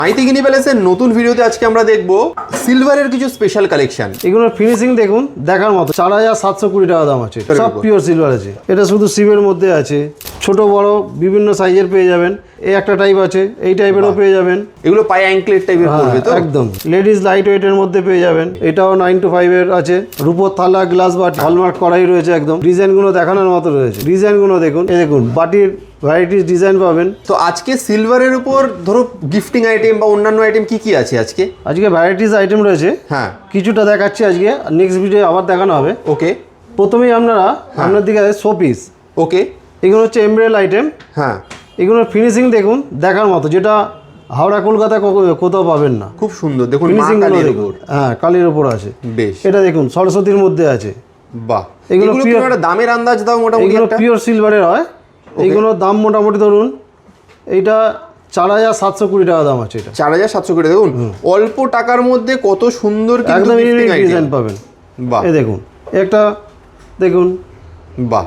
মাইতিগিনি প্যালেসের নতুন ভিডিওতে আজকে আমরা দেখব সিলভারের কিছু স্পেশাল কালেকশন। এগুলোর ফিনিশিং দেখুন, দেখার মতো। 4720 টাকা দাম আছে, সব পিওর সিলভার আছে। এটা শুধু সিমের মধ্যে আছে, ছোট বড় বিভিন্ন সাইজের পেয়ে যাবেন। এই একটা টাইপ আছে, এই টাইপেরও পেয়ে যাবেন। এগুলো পায়ে অ্যাঙ্কলেট টাইপের পড়বে তো একদম। লেডিস লাইট ওয়েটের মধ্যে পেয়ে যাবেন। এটাও 9 to 5 এর আছে। রূপোর থালা, গ্লাস বাটি, হলমার্ক করাই রয়েছে একদম। ডিজাইনগুলো দেখানোর মতো রয়েছে। ডিজাইনগুলো দেখুন, এই দেখুন বাটির ভ্যারাইটিস ডিজাইন পাবেন। তো আজকে সিলভারের উপর ধরো গিফটিং আইটেম বা অন্যান্য আইটেম কি কি আছে আজকে? আজকে ভ্যারাইটিস আইটেম রয়েছে, হ্যাঁ কিছুটা দেখাচ্ছি আজকে, নেক্সট ভিডিও আবার দেখানো হবে। ওকে, প্রথমেই আপনার দিকে আছে শোপিস। ওকে, এগুলো হচ্ছে এমব্রেল আইটেম। হ্যাঁ, এগুলোর ফিনিশিং দেখুন, দেখার মতো, যেটা হাওড়া কলকাতা কোথাও পাবেন না। খুব সুন্দর দেখুন, ফিনিশিং কালির উপর। হ্যাঁ, কালির উপর আছে। বেশ, এটা দেখুন সরস্বতীর মধ্যে আছে। বাহ, এগুলো একটা দামের আন্দাজ দাও মোটামুটি? এগুলো পিওর সিলভারের হয়। এইগুলোর দাম মোটামুটি ধরুন, এইটা 4720 টাকা দাম আছে। এটা 4720 দেখুন, অল্প টাকার মধ্যে কত সুন্দর একদম ইউনিক ডিজাইন পাবেন। বাহ, এই দেখুন একটা দেখুন, বাহ,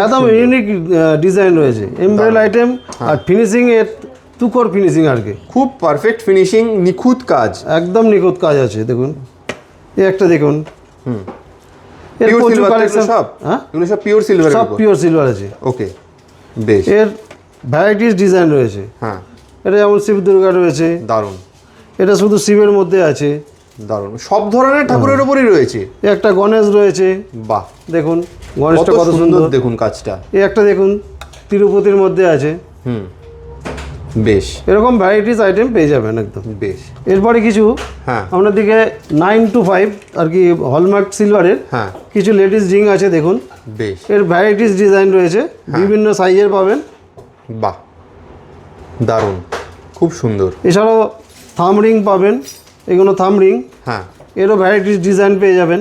একদম ইউনিক ডিজাইন রয়েছে। এমব্রয়েড আইটেম আর ফিনিশিং এর তুকর ফিনিশিং আর কি, খুব পারফেক্ট ফিনিশিং, নিখুঁত কাজ, একদম নিখুঁত কাজ আছে। দেখুন এই একটা দেখুন, এর প্রচুর কালেকশন। সব হ্যাঁ, এগুলো সব পিওর সিলভার, সব পিওর সিলভার আছে। ওকে, বেশ, এর ভ্যারাইটিস ডিজাইন রয়েছে। হ্যাঁ, এটা যেমন শিব দুর্গা রয়েছে, দারুণ। এটা শুধু শিবের মধ্যে আছে, দারুণ, সব ধরনের ঠাকুরের উপরই রয়েছে। একটা গণেশ রয়েছে, বাহ, দেখুন গণেশটা কত সুন্দর, দেখুন কাজটা। এই একটা দেখুন তিরুপতির মধ্যে আছে। বেশ, এরকম ভ্যারাইটিস আইটেম পেয়ে যাবেন একদম। বেশ, এরপরে কিছু হ্যাঁ আপনার দিকে 9 to 5 আর কি হলমার্ক সিলভারের হ্যাঁ কিছু লেডিস রিং আছে দেখুন। বেশ, এর ভ্যারাইটিস ডিজাইন রয়েছে, বিভিন্ন সাইজের পাবেন। বাহ, দারুণ, খুব সুন্দর। এছাড়াও থাম রিং পাবেন, এগুলো থাম রিং। হ্যাঁ, এরও ভ্যারাইটিস ডিজাইন পেয়ে যাবেন,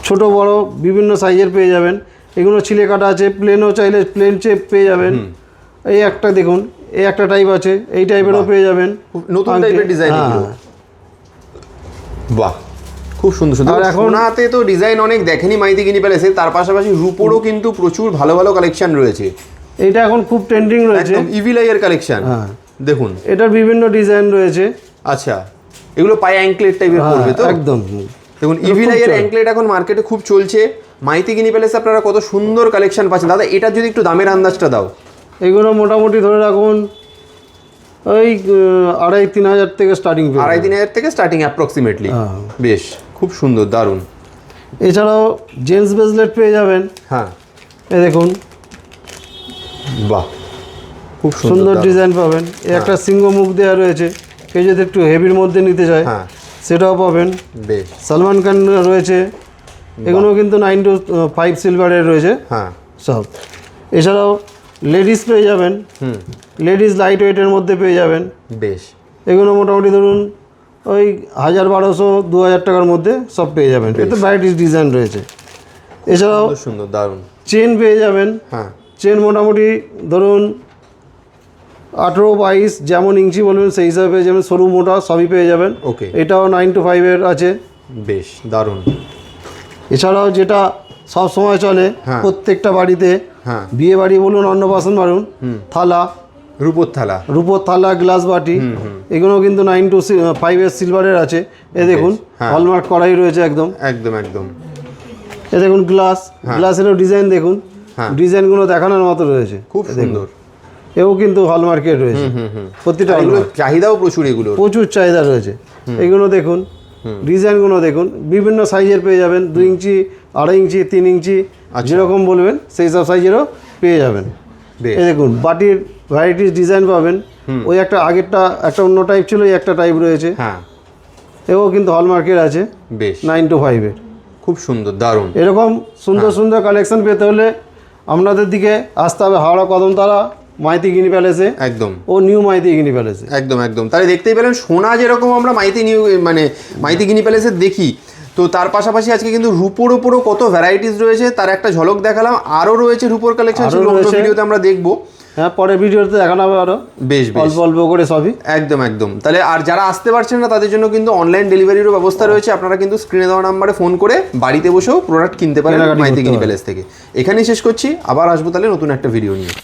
ছোট বড় বিভিন্ন সাইজের পেয়ে যাবেন। এগুলো ছিলে কাটা আছে, প্লেনও চাইলে প্লেন চেপ পেয়ে যাবেন। এই একটা দেখুন, এই একটা টাইপ আছে, এই টাইপেরও পেয়ে যাবেন, নতুন টাইপের ডিজাইন। বাহ, খুব সুন্দর সুন্দর। আর এখন সোনাতে তো ডিজাইন অনেক দেখেনি মাইতিগিনি প্যালেসে, তার পাশাপাশি রূপোরও কিন্তু প্রচুর ভালো ভালো কালেকশন রয়েছে। এইটা এখন খুব ট্রেন্ডিং রয়েছে, ইভিল আইয়ের কালেকশন। হ্যাঁ, দেখুন এটার বিভিন্ন ডিজাইন রয়েছে। আচ্ছা, এগুলো পায়ে অ্যাঙ্কলেট টাইপের পড়বে তো? একদম। দেখুন ইভিল আইয়ের অ্যাঙ্কলেট এখন মার্কেটে খুব চলছে। মাইতিগিনি প্যালেসে আপনারা কত সুন্দর কালেকশন পাচ্ছেন। দাদা, এটা যদি একটু দামের আন্দাজটা দাও। এগুলো মোটামুটি ধরে রাখুন ওই 2500-3000 থেকে স্টার্টিং। 2500-3000 থেকে স্টার্টিং অ্যাপ্রক্সিমেটলি। বেশ, খুব সুন্দর, দারুণ। এছাড়াও জেন্টস ব্রেসলেট পেয়ে যাবেন। হ্যাঁ, এই দেখুন, বাহ, খুব সুন্দর ডিজাইন পাবেন। একটা সিংহ মুখ দেওয়া রয়েছে, কেউ যদি একটু হেভির মধ্যে নিতে চায় সেটাও পাবেন। বেশ, সালমান খান রয়েছে। এগুলো কিন্তু 9 to 5 সিলভারের রয়েছে। হ্যাঁ, সব। এছাড়াও লেডিস পেয়ে যাবেন, লেডিস লাইট ওয়েটের মধ্যে পেয়ে যাবেন। বেশ, এগুলো মোটামুটি ধরুন ওই 1200-2000 টাকার মধ্যে সব পেয়ে যাবেন। এতে ভ্যারাইটিস ডিজাইন রয়েছে। এছাড়াও সুন্দর, দারুণ চেন পেয়ে যাবেন। হ্যাঁ, চেন মোটামুটি ধরুন 18-22 যেমন ইঞ্চি বলবেন সেই হিসাবে পেয়ে যাবেন, সরু মোটা সবই পেয়ে যাবেন। ওকে, এটাও 9 to 5 এর আছে। বেশ, দারুণ। এছাড়াও যেটা সব সময় চলে প্রত্যেকটা বাড়িতে, বিয়ে বাড়ি বলুন, অন্নপ্রাশন বলুন, থালা, রূপোর থালা, গ্লাস বাটি, এগুলো কিন্তু 9 to 5 এর সিলভারের আছে। এ দেখুন হলমার্ক করাই রয়েছে একদম। একদম একদম। এ দেখুন গ্লাসেরও ডিজাইন দেখুন, ডিজাইনগুলো দেখানোর মতো রয়েছে, খুব সুন্দর। এও কিন্তু হলমার্কের রয়েছে প্রতিটা। চাহিদাও প্রচুর, এগুলো প্রচুর চাহিদা রয়েছে। এগুলো দেখুন, ডিজাইনগুলো দেখুন, বিভিন্ন সাইজের পেয়ে যাবেন। 2 ইঞ্চি, 2.5 ইঞ্চি, 3 ইঞ্চি, যেরকম বলবেন সেই সব সাইজেরও পেয়ে যাবেন। এই দেখুন বাটির ভ্যারাইটিস ডিজাইন পাবেন। ওই একটা আগেরটা একটা অন্য টাইপ ছিল, এই একটা টাইপ রয়েছে। হ্যাঁ, এও কিন্তু হলমার্কের আছে। বেশ, 9 to 5 এর। খুব সুন্দর, দারুণ। এরকম সুন্দর সুন্দর কালেকশন পেতে হলে আপনাদের দিকে আসতে হবে হাওড়া কদমতলা মাইতিগিনি প্যালেসে। একদম, ও নিউ মাইতিগিনি প্যালেসে। একদম একদম। তাহলে দেখতেই পেলেন সোনা যেরকম আমরা মাইতিগিনি প্যালেসে দেখি, তো তার পাশাপাশি আজকে কিন্তু রূপোর উপরও কত ভ্যারাইটিস রয়েছে তার একটা ঝলক দেখালাম। আরও রয়েছে রূপোর কালেকশন, সেগুলো অন্য ভিডিওতে আমরা দেখবো। হ্যাঁ, পরের ভিডিওতে দেখানো হবে আরও বেশ অল্প অল্প করে সবই। একদম একদম। তাহলে আর যারা আসতে পারছেন না তাদের জন্য কিন্তু অনলাইন ডেলিভারিরও ব্যবস্থা রয়েছে। আপনারা কিন্তু স্ক্রিনে দেওয়া নাম্বারে ফোন করে বাড়িতে বসেও প্রোডাক্ট কিনতে পারেন মাইতিগিনি প্যালেস থেকে। এখানেই শেষ করছি, আবার আসবো তাহলে নতুন একটা ভিডিও নিয়ে।